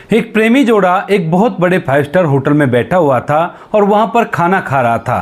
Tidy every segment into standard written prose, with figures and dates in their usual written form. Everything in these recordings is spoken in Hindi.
एक प्रेमी जोड़ा एक बहुत बड़े 5 स्टार होटल में बैठा हुआ था और वहां पर खाना खा रहा था।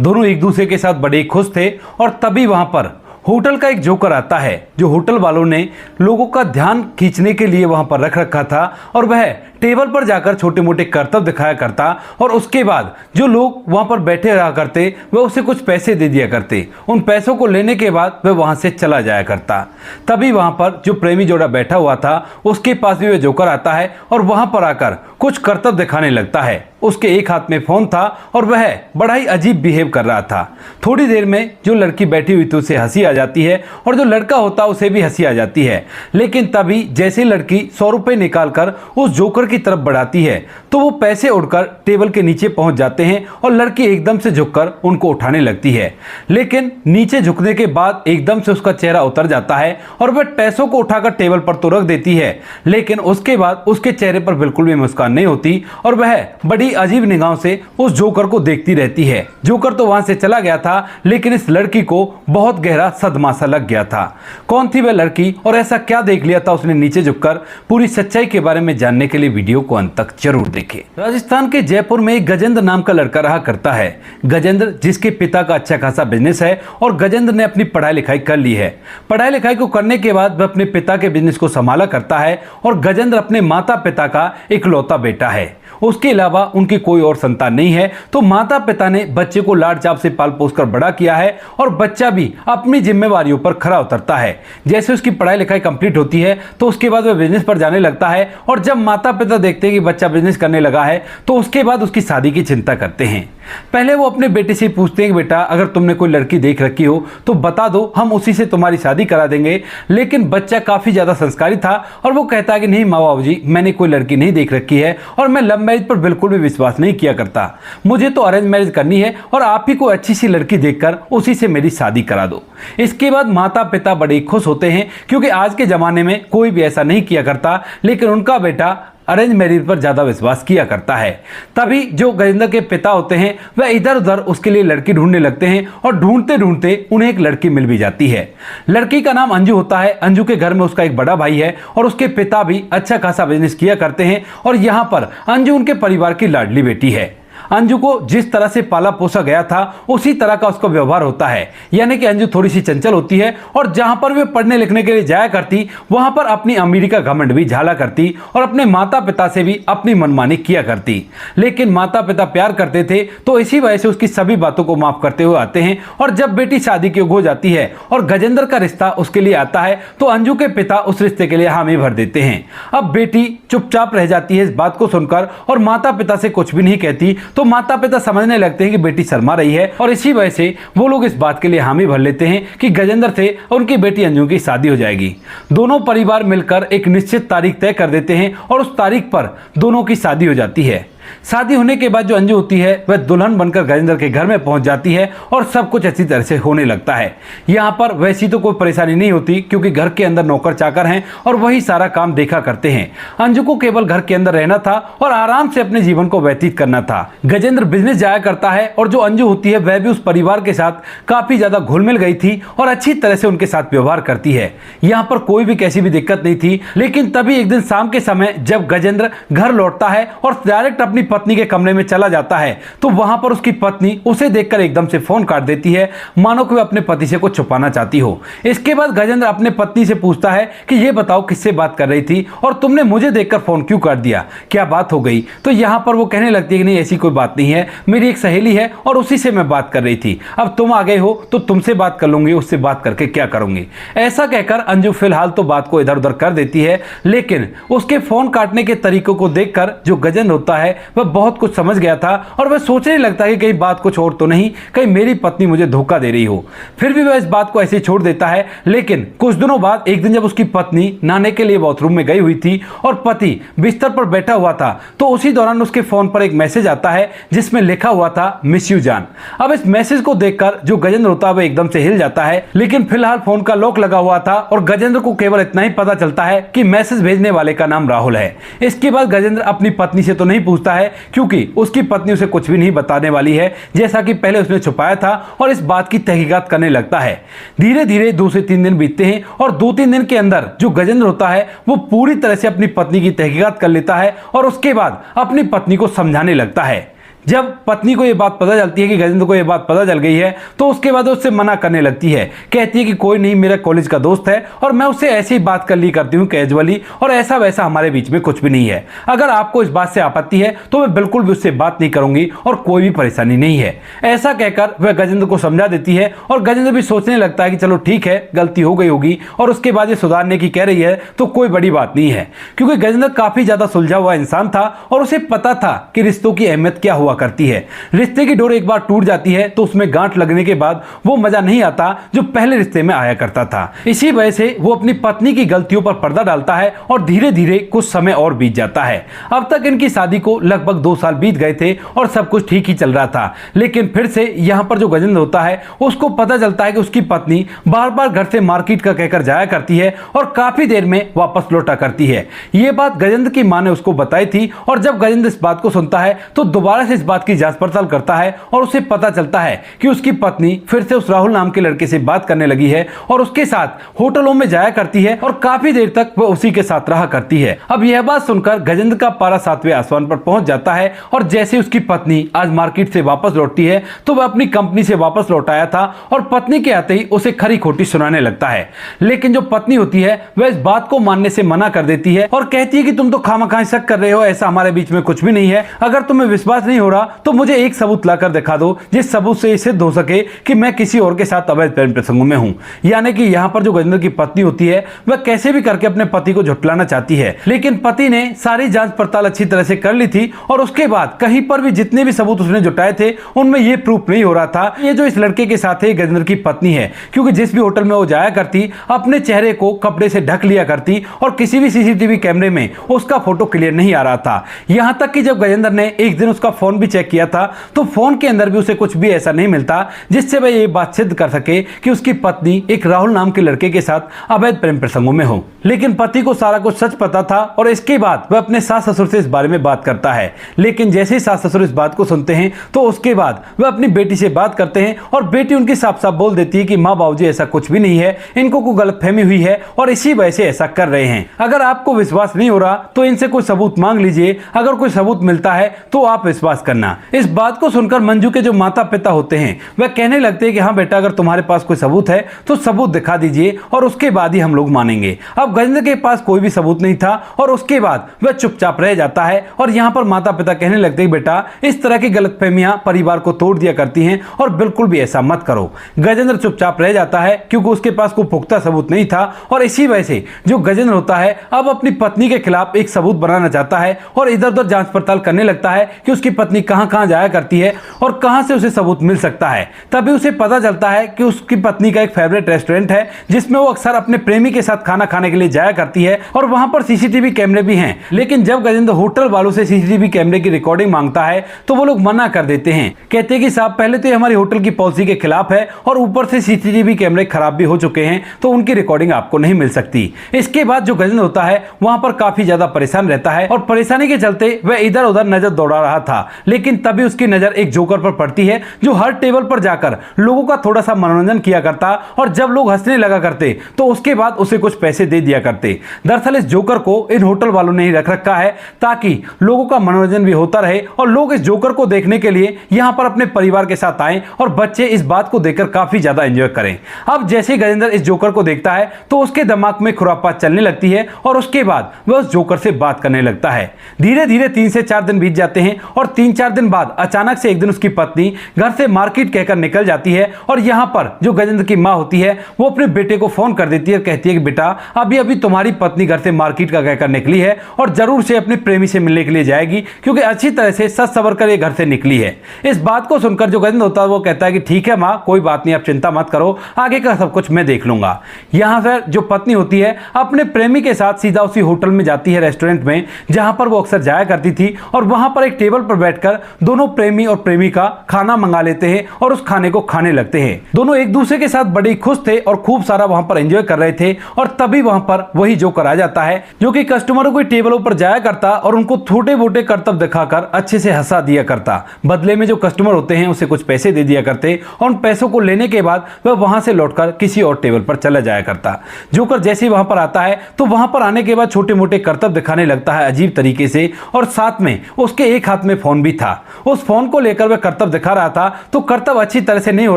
दोनों एक दूसरे के साथ बड़े खुश थे और तभी वहां पर होटल का एक जोकर आता है जो होटल वालों ने लोगों का ध्यान खींचने के लिए वहां पर रख रखा था और वह टेबल पर जाकर छोटे मोटे करतब दिखाया करता और उसके बाद जो लोग वहां पर बैठे रहा करते वह उसे कुछ पैसे दे दिया करते। उन पैसों को लेने के बाद वह वहां से चला जाया करता। तभी वहां पर जो प्रेमी जोड़ा बैठा हुआ था उसके पास भी वह जोकर आता है और वहां पर आकर कुछ करतब दिखाने लगता है। उसके एक हाथ में फोन था और वह बड़ा ही अजीब बिहेव कर रहा था। थोड़ी देर में जो लड़की बैठी हुई थी उसे हंसी आ जाती है और जो लड़का होता उसे भी हंसी आ जाती है। लेकिन तभी जैसे लड़की 100 रुपए निकालकर उस जोकर की तरफ बढ़ाती है तो वो पैसे उड़कर टेबल के नीचे पहुंच जाते हैं और लड़की एकदम से झुककर उनको उठाने लगती है। लेकिन नीचे झुकने के बाद एकदम से उसका चेहरा उतर जाता है और वह पैसों को उठाकर टेबल पर तो रख देती है, लेकिन उसके बाद उसके चेहरे पर बिल्कुल भी मुस्कान नहीं होती और वह बड़ी अजीब निगाहों से उस जोकर को देखती रहती है। जोकर तो वहां से चला गया था लेकिन इस लड़की को बहुत गहरा सदमा सा लग गया था। कौन थी वह लड़की और ऐसा क्या देख लिया था उसने नीचे झुककर? पूरी सच्चाई के बारे में जानने के लिए वीडियो को अंत तक जरूर देखें। राजस्थान के जयपुर में एक गजेंद्र नाम का लड़का रहा करता है। गजेंद्र जिसके पिता का अच्छा खासा बिजनेस है और गजेंद्र ने अपनी पढ़ाई लिखाई कर ली है। पढ़ाई लिखाई को करने के बाद वह अपने पिता के बिजनेस को संभाला करता है और गजेंद्र अपने माता पिता का इकलौता बेटा है। उसके अलावा उनकी कोई और संतान नहीं है, तो माता पिता ने बच्चे को लाड चाव से पाल पोस कर बड़ा किया है और बच्चा भी अपनी जिम्मेवारियों पर खरा उतरता है। जैसे उसकी पढ़ाई लिखाई कंप्लीट होती है तो उसके बाद वह बिजनेस पर जाने लगता है और जब माता पिता देखते हैं कि बच्चा बिजनेस करने लगा है तो उसके बाद उसकी शादी की चिंता करते हैं। पहले वो अपने बेटे से पूछते हैं कि बेटा अगर तुमने कोई लड़की देख रखी हो तो बता दो, हम उसी से तुम्हारी शादी करा देंगे। लेकिन बच्चा काफी ज्यादा संस्कारी था और वो कहता है कि नहीं माँ बाबू जी, मैंने कोई लड़की नहीं देख रखी है और मैं लव मैरिज पर बिल्कुल भी विश्वास नहीं किया करता। मुझे तो अरेंज मैरिज करनी है और आप ही को अच्छी सी लड़की देखकर उसी से मेरी शादी करा दो। इसके बाद माता पिता बड़े खुश होते हैं क्योंकि आज के जमाने में कोई भी ऐसा नहीं किया करता, लेकिन उनका बेटा अरेंज मैरिज पर ज्यादा विश्वास किया करता है। तभी जो गजेंद्र के पिता होते हैं वह इधर उधर उसके लिए लड़की ढूंढने लगते हैं और ढूंढते ढूंढते उन्हें एक लड़की मिल भी जाती है। लड़की का नाम अंजू होता है। अंजू के घर में उसका एक बड़ा भाई है और उसके पिता भी अच्छा खासा बिजनेस किया करते हैं और यहाँ पर अंजू उनके परिवार की लाडली बेटी है। अंजू को जिस तरह से पाला पोसा गया था उसी तरह का उसका व्यवहार होता है, यानी कि अंजू थोड़ी सी चंचल होती है और जहां पर वे पढ़ने लिखने के लिए जाया करती वहां पर अपनी अमीरी का घमंड भी झाला करती और अपने माता पिता से भी अपनी मनमानी किया करती। लेकिन माता पिता प्यार करते थे तो इसी वजह से उसकी सभी बातों को माफ करते हुए आते हैं और जब बेटी शादी की हो जाती है और गजेंद्र का रिश्ता उसके लिए आता है तो अंजू के पिता उस रिश्ते के लिए हामी भर देते हैं। अब बेटी चुपचाप रह जाती है इस बात को सुनकर और माता पिता से कुछ भी नहीं कहती, तो माता पिता समझने लगते हैं कि बेटी शर्मा रही है और इसी वजह से वो लोग इस बात के लिए हामी भर लेते हैं कि गजेंद्र से और उनकी बेटी अंजू की शादी हो जाएगी। दोनों परिवार मिलकर एक निश्चित तारीख तय कर देते हैं और उस तारीख पर दोनों की शादी हो जाती है। शादी होने के बाद जो अंजू होती है वह दुल्हन बनकर गजेंद्र के घर में पहुंच जाती है और सब कुछ अच्छी तरह से होने लगता है। यहाँ पर वैसी तो कोई परेशानी नहीं होती क्योंकि घर के अंदर नौकर चाकर हैं और वही सारा काम देखा करते हैं। अंजू को केवल घर के अंदर रहना था और आराम से अपने जीवन को व्यतीत करना था। गजेंद्र बिजनेस जाया करता है और जो अंजू होती है वह भी उस परिवार के साथ काफी ज्यादा घुल मिल गई थी और अच्छी तरह से उनके साथ व्यवहार करती है। यहाँ पर कोई भी कैसी भी दिक्कत नहीं थी। लेकिन तभी एक दिन शाम के समय जब गजेंद्र घर लौटता है और डायरेक्ट अपनी पत्नी के कमरे में चला जाता है तो वहां पर उसकी पत्नी उसे देखकर एकदम से फोन काट देती है, मानो कि वह अपने पति से कुछ छुपाना चाहती हो। इसके बाद गजेंद्र अपने पत्नी से पूछता है कि ये बताओ किससे बात कर रही थी और तुमने मुझे देखकर फोन क्यों काट दिया, क्या बात हो गई? तो यहां पर वो कहने लगती है कि नहीं ऐसी कोई बात नहीं है, मेरी एक सहेली है और उसी से मैं बात कर रही थी। अब तुम आ गए हो तो तुमसे बात कर लूंगी, उससे बात करके क्या करूंगी। ऐसा कहकर अंजू फिलहाल तो बात को इधर उधर कर देती है, लेकिन उसके फोन काटने के तरीकों को देखकर जो गजेंद्र होता है वह बहुत कुछ समझ गया था और वह सोचने लगता है कि कहीं बात कुछ और तो नहीं, कहीं मेरी पत्नी मुझे धोखा दे रही हो। फिर भी वह इस बात को ऐसे छोड़ देता है। लेकिन कुछ दिनों बाद एक दिन जब उसकी पत्नी नहाने के लिए बाथरूम में गई हुई थी और पति बिस्तर पर बैठा हुआ था तो उसी दौरान उसके फोन पर एक मैसेज आता है जिसमें लिखा हुआ था मिस यू जान। अब इस मैसेज को देखकर जो गजेंद्र होता है वह एकदम से हिल जाता है, लेकिन फिलहाल फोन का लॉक लगा हुआ था और गजेंद्र को केवल इतना ही पता चलता है कि मैसेज भेजने वाले का नाम राहुल है। इसके बाद गजेंद्र अपनी पत्नी से तो नहीं पूछता है, क्योंकि उसकी पत्नी उसे कुछ भी नहीं बताने वाली है, जैसा कि पहले उसने छुपाया था, और इस बात की तहकीकात करने लगता है। धीरे धीरे 2 से 3 दिन बीतते हैं और 2-3 दिन के अंदर जो गजेंद्र होता है वो पूरी तरह से अपनी पत्नी की तहकीकात कर लेता है और उसके बाद अपनी पत्नी को समझाने लगता है। जब पत्नी को यह बात पता चलती है कि गजेंद्र को यह बात पता चल गई है, तो उसके बाद उससे मना करने लगती है। कहती है कि कोई नहीं, मेरा कॉलेज का दोस्त है और मैं उससे ऐसे ही बात कर ली करती हूँ कैजुअली, और ऐसा वैसा हमारे बीच में कुछ भी नहीं है। अगर आपको इस बात से आपत्ति है तो मैं बिल्कुल भी उससे बात नहीं करूंगी और कोई भी परेशानी नहीं है। ऐसा कहकर वह गजेंद्र को समझा देती है और गजेंद्र भी सोचने लगता है कि चलो ठीक है, गलती हो गई होगी, और उसके बाद ये सुधारने की कह रही है तो कोई बड़ी बात नहीं है, क्योंकि गजेंद्र काफी ज्यादा सुलझा हुआ इंसान था और उसे पता था कि रिश्तों की अहमियत क्या हुआ करती है। रिश्ते की डोर एक बार टूट जाती है तो उसमें गांठ लगने के बाद वो मजा नहीं आता जो पहले रिश्ते में आया करता था। इसी वजह से वो अपनी पत्नी की गलतियों पर पर्दा डालता है और धीरे धीरे कुछ समय और बीत जाता है। अब तक इनकी शादी को लगभग 2 साल बीत गए थे और सब कुछ ठीक ही चल रहा था, लेकिन फिर से यहां पर जो गजेंद्र होता है उसको पता चलता है कि उसकी पत्नी बार बार घर से मार्केट का कहकर जाया करती है और काफी देर में वापस लौटा करती है। यह बात गजेंद्र की मां ने उसको बताई थी, और जब गजेंद्र इस बात को सुनता है तो दोबारा से इस बात की जांच पड़ताल करता है और उसे पता चलता है कि उसकी पत्नी फिर से उस राहुल नाम के लड़के से बात करने लगी है और उसके साथ होटलों में जाया करती है और काफी देर तक वह उसी के साथ रहा करती है। अब यह बात सुनकर गजेंद्र का पारा 7वें आसमान पर पहुंच जाता है, और जैसे उसकी पत्नी आज मार्केट से वापस लौटती है तो वह अपनी कंपनी से वापस लौट आया था और पत्नी के आते ही उसे खरी खोटी सुनाने लगता है। लेकिन जो पत्नी होती है वह इस बात को मानने से मना कर देती है और कहती है कि तुम तो खामखा शक कर रहे हो, ऐसा हमारे बीच में कुछ भी नहीं है। अगर तुम्हें विश्वास नहीं हो रहा तो मुझे एक सबूत लाकर दिखा दो जिस सबूत से सिद्ध हो सके कि मैं किसी और के साथ अवैध प्रेम प्रसंगों में हूं। यानी कि यहां पर जो गजेंद्र की पत्नी होती है वह कैसे भी करके अपने पति को झुठलाना चाहती है, लेकिन पति ने सारी जांच पड़ताल अच्छी तरह से कर ली थी और उसके बाद कहीं पर भी जितने भी सबूत उसने जुटाए थे उनमें यह प्रूफ नहीं हो रहा था ये जो इस लड़के के साथ है गजेंद्र की पत्नी है, क्योंकि जिस भी होटल में वो जाया करती अपने चेहरे को कपड़े से ढक लिया करती और किसी भी सीसीटीवी कैमरे में उसका फोटो क्लियर नहीं आ रहा था। यहां तक कि जब गजेंद्र ने एक दिन उसका फोन भी चेक किया था तो फोन के अंदर भी उसे कुछ भी ऐसा नहीं मिलता जिससे वह ये बात सिद्ध कर सके कि उसकी पत्नी एक राहुल नाम के लड़के के साथ अवैध प्रेम प्रसंगों में हो। लेकिन पति को सारा कुछ सच पता था और इसके बाद वह अपने सास ससुर से इस बारे में बात करता है, लेकिन जैसे ही सास ससुर इस बात को सुनते हैं तो उसके बाद वह अपनी बेटी से बात करते हैं और बेटी उनकी साफ साफ बोल देती है कि माँ बाबूजी ऐसा कुछ भी नहीं है, इनको कोई गलतफहमी हुई है और इसी वजह से ऐसा कर रहे हैं। अगर आपको विश्वास नहीं हो रहा तो इनसे कोई सबूत मांग लीजिए, अगर कोई सबूत मिलता है तो आप विश्वास करना। इस बात को सुनकर मंजू के जो माता पिता होते हैं वह कहने लगते हैं कि हाँ बेटा, अगर तुम्हारे पास कोई सबूत है तो सबूत दिखा दीजिए और उसके बाद ही हम लोग मानेंगे। अब गजेंद्र के पास कोई भी सबूत नहीं था और उसके बाद वह चुपचाप रह जाता है और यहाँ पर माता पिता कहने लगते हैं बेटा, इस तरह की गलतफहमियां परिवार को तोड़ दिया करती हैं और बिल्कुल भी ऐसा मत करो। गजेंद्र चुपचाप रह जाता है क्योंकि उसके पास कोई पुख्ता सबूत नहीं था और इसी वजह से जो गजेंद्र होता है अब अपनी पत्नी के खिलाफ एक सबूत बनाना चाहता है और इधर उधर जांच पड़ताल करने लगता है कि उसकी पत्नी कहां कहां जाया करती है और कहां से उसे सबूत मिल सकता है। तभी उसे पता चलता है कि उसकी पत्नी का एक फेवरेट रेस्टोरेंट है जिसमें वो अक्सर अपने प्रेमी के साथ खाना खाने के लिए जाया करती है और वहां पर सीसीटीवी कैमरे भी हैं। लेकिन जब गजेंद्र होटल वालों से सीसीटीवी कैमरे की रिकॉर्डिंग मांगता है तो वो लोग मना कर देते हैं, कहते हैं कि साहब पहले तो ये हमारी होटल की पॉलिसी के खिलाफ है और ऊपर से सीसीटीवी कैमरे खराब भी हो चुके हैं तो उनकी रिकॉर्डिंग आपको नहीं मिल सकती। इसके बाद जो गजेंद्र होता है वहां पर काफी ज्यादा परेशान रहता है और परेशानी के चलते वह इधर उधर नजर दौड़ा रहा था, लेकिन तभी उसकी नजर एक जोकर पर पड़ती है जो हर टेबल पर जाकर लोगों का थोड़ा सा मनोरंजन किया करता और जब लोग हंसने लगा करते तो उसके बाद उसे कुछ पैसे दे दिया करते। दरअसल इस जोकर को इन होटल वालों ने ही रख रखा है ताकि लोगों का मनोरंजन भी होता रहे और लोग इस जोकर को देखने के लिए यहां पर अपने परिवार के साथ आए और बच्चे इस बात को देखकर काफी ज्यादा एंजॉय करें। अब जैसे ही गजेंद्र इस जोकर को देखता है तो उसके दिमाग में खुरापात चलने लगती है और उसके बाद वह उस जोकर से बात करने लगता है। धीरे धीरे 3 से 4 दिन बीत जाते हैं और 3-4 दिन बाद अचानक से एक दिन उसकी पत्नी घर से मार्केट कहकर निकल जाती है और यहां पर जो गजेंद्र की मां होती है वो अपने बेटे को फोन कर देती है और कहती है कि बेटा अभी अभी तुम्हारी पत्नी घर से मार्केट का कहकर निकली है और जरूर से अपने प्रेमी से मिलने के लिए जाएगी क्योंकि अच्छी तरह से सच सवर कर ये घर से निकली है। इस बात को सुनकर जो गजेंद्र होता है वो कहता है कि ठीक है मां, कोई बात नहीं, आप चिंता मत करो, आगे का सब कुछ मैं देख लूंगा। यहां पर जो पत्नी होती है अपने प्रेमी के साथ सीधा उसी होटल में जाती है, रेस्टोरेंट में जहां पर वो अक्सर जाया करती थी और वहां पर एक टेबल पर बैठकर रहकर दोनों प्रेमी और प्रेमिका खाना मंगा लेते हैं और उस खाने को खाने लगते हैं। दोनों एक दूसरे के साथ बड़े खुश थे और खूब सारा वहां पर एंजॉय कर रहे थे और तभी वहां पर वही जोकर आ जाता है जो कि कस्टमरों को टेबलों पर जाया करता और उनको छोटे मोटे करतब दिखाकर अच्छे से हंसा दिया करता। बदले में जो कस्टमर होते हैं उसे कुछ पैसे दे दिया करते और उन पैसों को लेने के बाद वह वहां से लौटकर किसी और टेबल पर चला जाया करता। जोकर जैसे ही वहां पर आता है तो वहां पर आने के बाद छोटे मोटे करतब दिखाने लगता है अजीब तरीके से और साथ में उसके एक हाथ में फोन भी था। उस फोन को लेकर वह करतब दिखा रहा था तो करतब अच्छी तरह से नहीं हो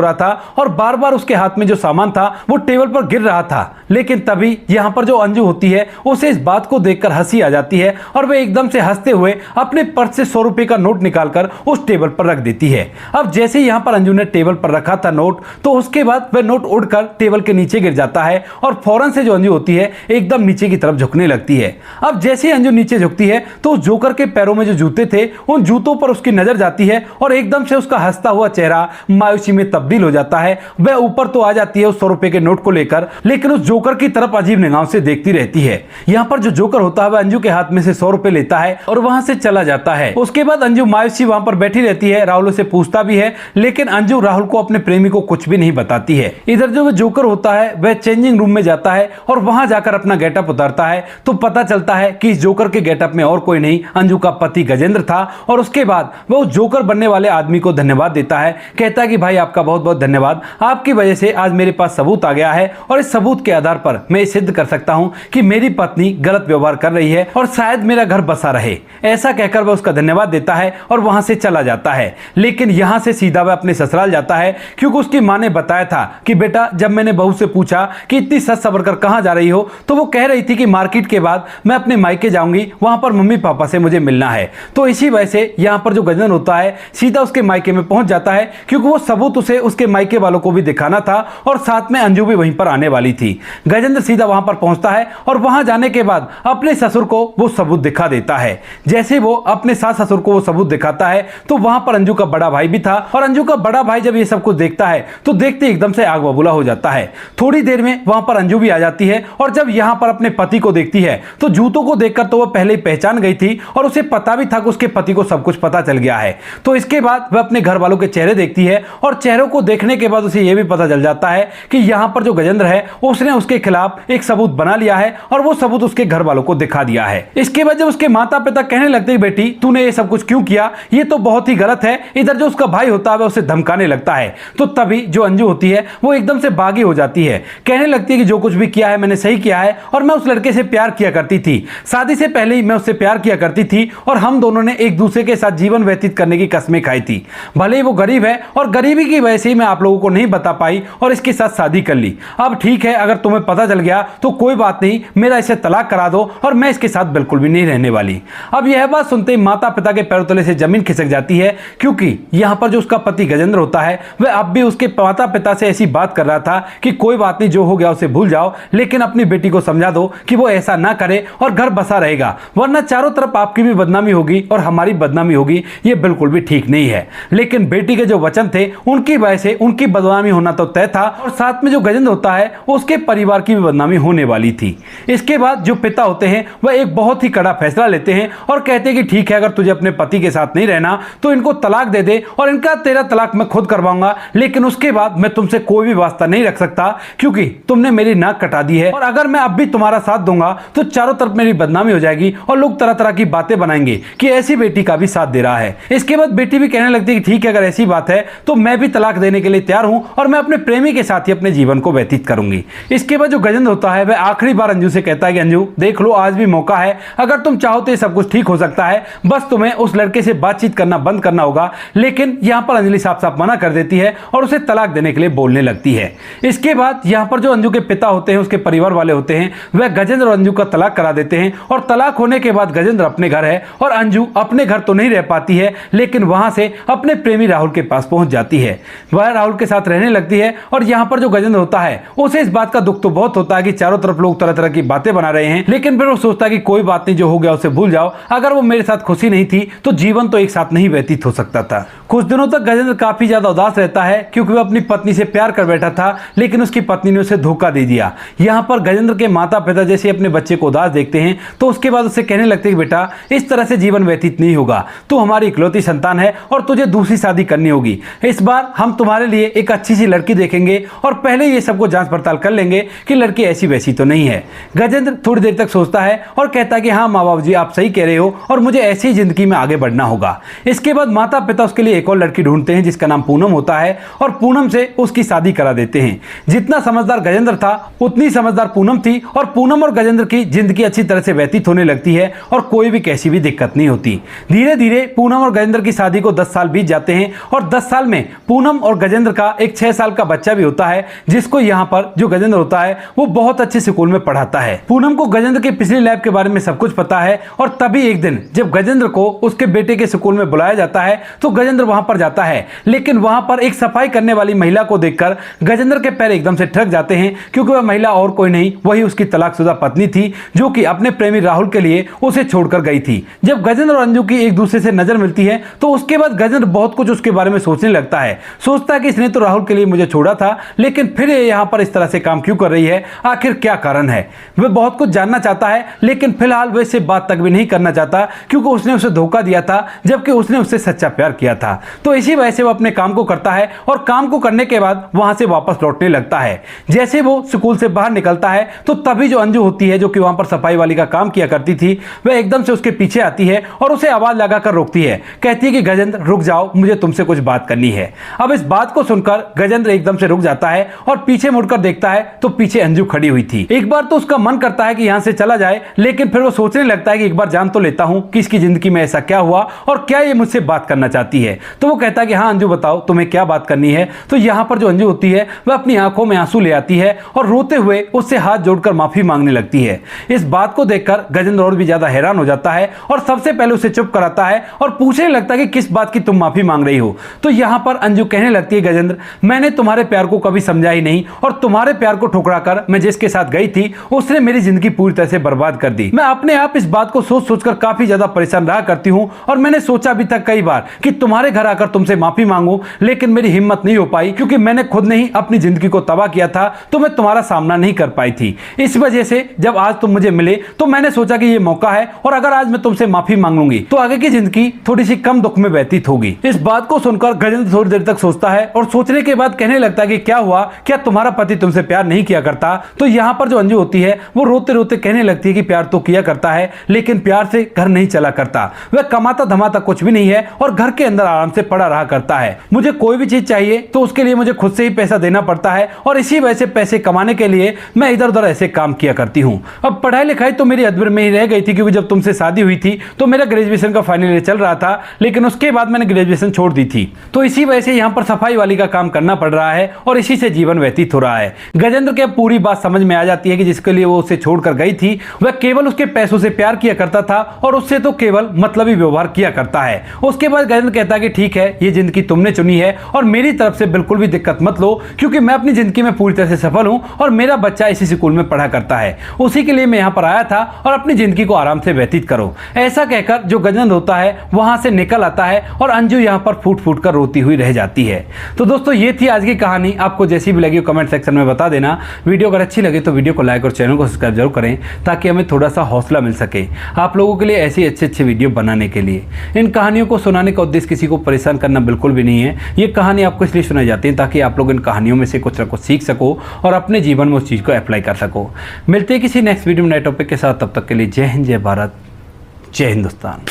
रहा था और बार बार उसके हाथ में जो सामान था वो टेबल पर गिर रहा था। लेकिन तभी यहां पर जो अंजू होती है उसे इस बात को देखकर हंसी आ जाती है और वह एकदम से हंसते हुए अपने पर्स से 100 रुपए का नोट निकालकर उस टेबल पर रख देती है। अब जैसे ही यहां पर अंजू ने टेबल पर रखा था नोट तो उसके बाद वह नोट उड़कर टेबल के नीचे गिर जाता है और फौरन से जो अंजू होती है एकदम नीचे की तरफ झुकने लगती है। अब जैसे ही अंजू नीचे झुकती है तो जोकर के पैरों में जो जूते थे उन जूतों पर उसकी नजर जाती है और एकदम से उसका हंसता हुआ चेहरा मायूसी में तब्दील हो जाता है। वह ऊपर तो आ जाती है उस 100 रुपए के नोट को लेकर, लेकिन उस जोकर की तरफ अजीब निगाहों से देखती रहती है। यहाँ पर जो जोकर होता है वह अंजू के हाथ में से 100 रुपए लेता है और वहां से चला जाता है। उसके बाद अंजू मायूसी वहां पर बैठी रहती है, राहुल से पूछता भी है लेकिन अंजू राहुल को अपने प्रेमी को कुछ भी नहीं बताती है। इधर जो जोकर होता है वह चेंजिंग रूम में जाता है और वहां जाकर अपना गेटअप उतारता है तो पता चलता है कि इस जोकर के गेटअप में और कोई नहीं अंजू का पति गजेंद्र था। और उसके बाद वह उस जोकर बनने वाले आदमी को धन्यवाद देता है, कहता है कि भाई आपका बहुत बहुत धन्यवाद, आपकी वजह से आज मेरे पास सबूत आ गया है और इस सबूत के आधार पर मैं सिद्ध कर सकता हूं कि मेरी पत्नी गलत व्यवहार कर रही है और शायद मेरा घर बसा रहे। ऐसा कहकर वह उसका धन्यवाद देता है और वहां से चला जाता है। लेकिन यहां से सीधा वह अपने ससुराल जाता है क्योंकि उसकी मां ने बताया था कि बेटा जब मैंने बहू से पूछा कि इतनी सच सवर कर कहां जा रही हो तो वो कह रही थी कि मार्केट के बाद मैं अपने मायके जाऊंगी, वहां पर मम्मी पापा से मुझे मिलना है। तो इसी वजह से यहां पर जो गजेंद्र होता है सीधा उसके मायके में पहुंच जाता है क्योंकि वो सबूत उसे उसके मायके वालों को भी दिखाना था और साथ में अंजू भी वहीं पर आने वाली थी। गजेंद्र सीधा वहां पर पहुंचता है और वहां जाने के बाद अपने ससुर को वो सबूत दिखा देता है। जैसे वो अपने सास ससुर को वो सबूत दिखाता है तो वहां पर अंजू का बड़ा भाई भी था और अंजू का बड़ा भाई जब ये सब कुछ देखता है तो देखते एकदम से आग बबूला हो जाता है। थोड़ी देर में वहां पर अंजू भी आ जाती है और जब यहां पर अपने पति को देखती है तो जूतों को देखकर तो वह पहले ही पहचान गई थी और उसे पता भी था कि उसके पति को सब कुछ पता चल गया है। तो इसके बाद वह अपने घर वालों के चेहरे देखती है और चेहरों को देखने के बाद उसे यह भी पता चल जाता है कि यहां पर जो गजेंद्र है उसने उसके खिलाफ एक सबूत बना लिया है और वो सबूत उसके घर वालों को दिखा दिया है। इसके बाद जब उसके माता पिता कहने लगते हैं बेटी तूने ये सब कुछ क्यों किया, ये तो बहुत ही गलत है, इधर जो उसका भाई होता है वह उसे धमकाने लगता है। तो तभी जो अंजू होती है वो एकदम से बागी हो जाती है, कहने लगती है कि जो कुछ भी किया है मैंने सही किया है और मैं उस लड़के से प्यार किया करती थी, शादी से पहले ही मैं उससे प्यार किया करती थी और हम दोनों ने एक दूसरे के साथ जीवन व्यतीत करने की कस्में खाई थी। भले ही वो गरीब है और गरीबी की वजह से ही मैं आप लोगों को नहीं बता पाई और इसके साथ शादी कर ली। अब ठीक है अगर तुम्हें पता चल गया तो कोई बात नहीं, मेरा इसे तलाक करा दो और मैं इसके साथ बिल्कुल भी नहीं रहने वाली। अब यह बात सुनते ही माता पिता के पैरों तले से जमीन खिसक जाती है क्योंकि यहां पर जो उसका पति गजेंद्र होता है वह अब भी उसके माता पिता से ऐसी बात कर रहा था कि कोई बात नहीं, जो हो गया उसे भूल जाओ, लेकिन अपनी बेटी को समझा दो कि वो ऐसा ना करे और घर बसा रहेगा, वरना चारों तरफ आपकी भी बदनामी होगी और हमारी बदनामी होगी, ये बिल्कुल भी ठीक नहीं है। लेकिन बेटी के जो वचन थे उनकी वजह से उनकी बदनामी होना तो तय था और साथ में जो गजेंद्र होता है उसके परिवार की भी बदनामी होने वाली थी। इसके बाद जो पिता होते हैं वह एक बहुत ही कड़ा फैसला लेते हैं और कहते हैं कि ठीक है अगर तुझे अपने पति के साथ नहीं रहना तो इनको तलाक दे दे और इनका तेरा तलाक मैं खुद करवाऊंगा, लेकिन उसके बाद मैं तुमसे कोई भी वास्ता नहीं रख सकता क्योंकि तुमने मेरी नाक कटा दी है और अगर मैं अब भी तुम्हारा साथ दूंगा तो चारों तरफ मेरी बदनामी हो जाएगी और लोग तरह तरह की बातें बनाएंगे कि ऐसी बेटी का भी साथ दे रहा है। इसके बाद बेटी भी कहने लगती है कि ठीक है अगर ऐसी बात है तो मैं भी तलाक देने के लिए तैयार हूं और मैं अपने प्रेमी के साथ ही अपने जीवन को व्यतीत करूंगी। इसके बाद जो गजेंद्र होता है वह आखिरी बार अंजू से कहता है कि अंजू देख लो आज भी मौका है, अगर तुम चाहो तो सब कुछ ठीक हो सकता है, बस तुम्हें उस लड़के से बातचीत करना बंद करना होगा। लेकिन यहां पर अंजलि साफ साफ मना कर देती है और उसे तलाक देने के लिए बोलने लगती है। इसके बाद यहां पर जो अंजू के पिता होते हैं उसके परिवार वाले होते हैं वह गजेंद्र और अंजू का तलाक करा देते हैं और तलाक होने के बाद गजेंद्र अपने घर है और अंजू अपने घर तो नहीं रह पाती है लेकिन वहां से अपने प्रेमी राहुल के पास पहुंच जाती है। वह राहुल के साथ रहने लगती है और यहां पर जो गजेंद्र होता है उसे इस बात का दुख तो बहुत होता है कि चारों तरफ लोग तरह तरह की बातें बना रहे हैं, लेकिन फिर वो सोचता है कि कोई बात नहीं, जो हो गया उसे भूल जाओ, अगर वो मेरे साथ खुशी नहीं थी तो जीवन तो एक साथ नहीं व्यतीत हो सकता था। कुछ दिनों तक गजेंद्र काफी ज्यादा उदास रहता है क्योंकि वह अपनी पत्नी से प्यार कर बैठा था लेकिन उसकी पत्नी ने उसे धोखा दे दिया। यहाँ पर गजेंद्र के माता पिता जैसे अपने बच्चे को उदास देखते हैं तो उसके बाद उसे कहने लगते हैं कि बेटा इस तरह से जीवन व्यतीत नहीं होगा, तो हमारी इकलौती संतान है और तुझे दूसरी शादी करनी होगी। इस बार हम तुम्हारे लिए एक अच्छी सी लड़की देखेंगे और पहले ये सबको जांच पड़ताल कर लेंगे कि लड़की ऐसी वैसी तो नहीं है। गजेंद्र थोड़ी देर तक सोचता है और कहता है कि हाँ माँ बाप जी, आप सही कह रहे हो और मुझे ऐसी ही जिंदगी में आगे बढ़ना होगा। इसके बाद माता पिता उसके लिए एक और लड़की ढूंढते हैं जिसका नाम पूनम होता है और पूनम से उसकी शादी करा देते हैं। जितना समझदार गजेंद्र था उतनी समझदार पूनम थी और पूनम और गजेंद्र की जिंदगी अच्छी तरह से व्यतीत होने लगती है और कोई भी कैसी भी दिक्कत नहीं होती। धीरे धीरे पूनम और गजेंद्र की शादी को 10 साल बीत जाते हैं और 10 साल में पूनम और गजेंद्र का एक 6 साल का बच्चा भी होता है जिसको यहाँ पर जो गजेंद्र होता है वो बहुत अच्छे स्कूल में पढ़ाता है। पूनम को गजेंद्र के पिछली लाइफ के बारे में सब कुछ पता है और तभी एक दिन जब गजेंद्र को उसके बेटे के स्कूल में बुलाया जाता है तो गजेंद्र वहां पर जाता है, लेकिन वहां पर एक सफाई करने वाली महिला को देखकर गजेंद्र के पैर एकदम से ठिठक जाते हैं क्योंकि वह महिला और कोई नहीं, वही उसकी तलाकशुदा पत्नी थी जो कि अपने प्रेमी राहुल के लिए उसे छोड़कर गई थी। जब गजेंद्र और अंजू की एक दूसरे से नजर मिलती है तो उसके बाद गजेंद्र बहुत कुछ उसके बारे में सोचने लगता है। सोचता है कि इसने तो राहुल के लिए मुझे छोड़ा था, लेकिन फिर ये यहाँ पर इस तरह से काम क्यों कर रही है, आखिर क्या कारण है। वह बहुत कुछ जानना चाहता है लेकिन फिलहाल वह इससे बात तक भी नहीं करना चाहता क्योंकि उसने उसे धोखा दिया था जबकि उसने उससे सच्चा प्यार किया था। तो इसी वजह से वो अपने काम को करता है और काम को करने के बाद वहां से वापस लौटने लगता है। जैसे वो स्कूल से बाहर निकलता है तो तभी जो अंजू होती है जो कि वहां पर सफाई वाली का काम किया करती थी, वह एकदम से उसके पीछे आती है और उसे आवाज लगाकर रोकती है। कहती है कि गजेंद्र रुक जाओ, मुझे तुमसे कुछ बात करनी है। अब इस बात को सुनकर गजेंद्र एकदम से रुक जाता है और पीछे मुड़कर देखता है तो पीछे अंजू खड़ी हुई थी। एक बार तो उसका मन करता है कि यहां से चला जाए, लेकिन फिर वो सोचने लगता है कि एक बार जान तो लेता हूं कि इसकी जिंदगी में ऐसा क्या हुआ और क्या ये मुझसे बात करना चाहती है। तो वो कहता है कि हाँ अंजू बताओ तुम्हें क्या बात करनी है। तो यहाँ पर जो अंजू होती है वह अपनी आंखों में आंसू ले आती है और रोते हुए उससे हाथ जोड़कर माफी मांगने लगती है। इस बात को देखकर गजेंद्र और भी ज्यादा हैरान हो जाता है और सबसे पहले उसे चुप कराता है और पूछने लगता है कि किस बात की तुम माफी मांग रही हो। तो यहाँ पर अंजू कहने लगती है गजेंद्र, मैंने तुम्हारे प्यार को कभी समझा ही नहीं और तुम्हारे प्यार को ठुकराकर मैं जिसके साथ गई थी उसने मेरी जिंदगी पूरी तरह से बर्बाद कर दी। मैं अपने आप इस बात को सोच सोचकर काफी ज्यादा परेशान रहा करती हूँ और मैंने सोचा भी था कई बार कि तुम्हारे घर आकर तुमसे माफी मांगू, लेकिन मेरी हिम्मत नहीं हो पाई क्योंकि मैंने खुद ने ही अपनी जिंदगी को तबाह किया था तो मैं तुम्हारा सामना नहीं कर पाई थी। इस वजह से जब आज तुम मुझे मिले तो मैंने सोचा कि ये मौका है और अगर आज मैं तुमसे माफी मांग लूंगी तो आगे की जिंदगी थोड़ी सी कम दुख में व्यतीत होगी। इस बात को सुनकर गजेंद्र थोड़ी देर तक सोचता है और सोचने के बाद कहने लगता है कि क्या हुआ, क्या तुम्हारा पति तुमसे प्यार नहीं किया करता। तो यहाँ पर जो अंजू होती है वो रोते रोते कहने लगती है कि प्यार तो किया करता है लेकिन प्यार से घर नहीं चला करता, वह कमाता धमाता कुछ भी नहीं है और घर के अंदर आराम से पड़ा रहा करता है। मुझे कोई भी चीज चाहिए तो उसके लिए मुझे खुद से ही पैसा देना पड़ता है और इसी वजह से पैसे कमाने के लिए मैं इधर उधर ऐसे काम किया करती हूँ। अब पढ़ाई लिखाई तो मेरी अधूरी में ही रह गई थी क्योंकि जब तुमसे शादी हुई थी तो मेरा ग्रेजुएशन का फाइनल ईयर चल रहा था, लेकिन उसके बाद मैंने ग्रेजुएशन छोड़ दी थी। तो इसी वजह से यहाँ पर सफाई वाली का काम करना पड़ रहा है और इसी से जीवन व्यतीत हो रहा है। गजेंद्र के पूरी बात समझ में आ जाती है कि जिसके लिए वो उसे छोड़कर गई थी वह केवल उसके पैसों से प्यार किया करता था और उससे तो केवल मतलबी व्यवहार किया करता है। उसके बाद गजेंद्र कहता है कि ठीक है, ये जिंदगी तुमने चुनी है और मेरी तरफ से बिल्कुल भी दिक्कत मत लो क्योंकि मैं अपनी जिंदगी में पूरी तरह से सफल हूं और मेरा बच्चा इसी स्कूल में पढ़ा करता है, उसी के लिए मैं यहाँ पर आया था और अपनी जिंदगी को आराम से व्यतीत करो। ऐसा कहकर जो गजेंद्र होता है वहां से निकल आता है और अंजू यहाँ पर फूट फूट कर रोती हुई रह जाती है। तो दोस्तों ये थी आज की कहानी, आपको जैसी भी लगी कमेंट सेक्शन में बता देना। वीडियो अगर अच्छी लगे तो वीडियो को लाइक और चैनल को सब्सक्राइब जरूर करें ताकि हमें थोड़ा सा हौसला मिल सके आप लोगों के लिए ऐसी अच्छे वीडियो बनाने के लिए। इन कहानियों को सुनाने का उद्देश्य किसी को परेशान करना बिल्कुल भी नहीं है। ये कहानी आपको इसलिए सुनाई जाती है ताकि आप लोग इन कहानियों में से कुछ ना कुछ सीख सको और अपने जीवन में उस चीज़ को अप्लाई कर सको। मिलते हैं किसी नेक्स्ट वीडियो में नए टॉपिक के साथ, तब तक के लिए जय हिंद, जय भारत, जय हिंदुस्तान।